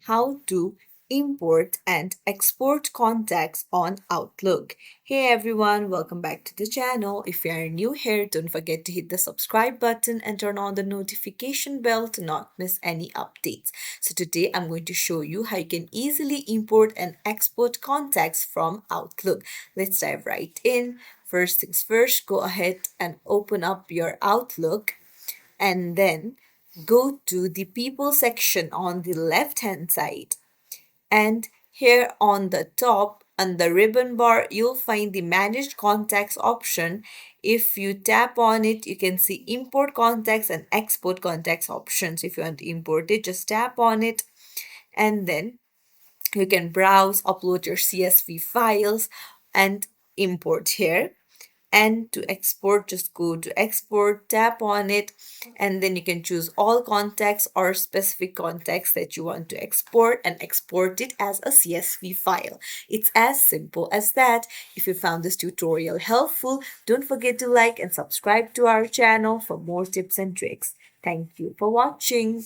how to import and export contacts on Outlook. Hey everyone, welcome back to the channel. If you are new here, don't forget to hit the subscribe button and turn on the notification bell to not miss any updates. So today I'm going to show you how you can easily import and export contacts from Outlook. Let's dive right in. First things first, go ahead and open up your Outlook and then go to the people section on the left hand side. And here on the top, on the ribbon bar, you'll find the manage contacts option. If you tap on it, you can see import contacts and export contacts options. If you want to import it, just tap on it and then you can browse, upload your CSV files and import here. And to export, just go to export, tap on it, and then you can choose all contacts or specific contacts that you want to export and export it as a CSV file. It's as simple as that. If you found this tutorial helpful, don't forget to like and subscribe to our channel for more tips and tricks. Thank you for watching.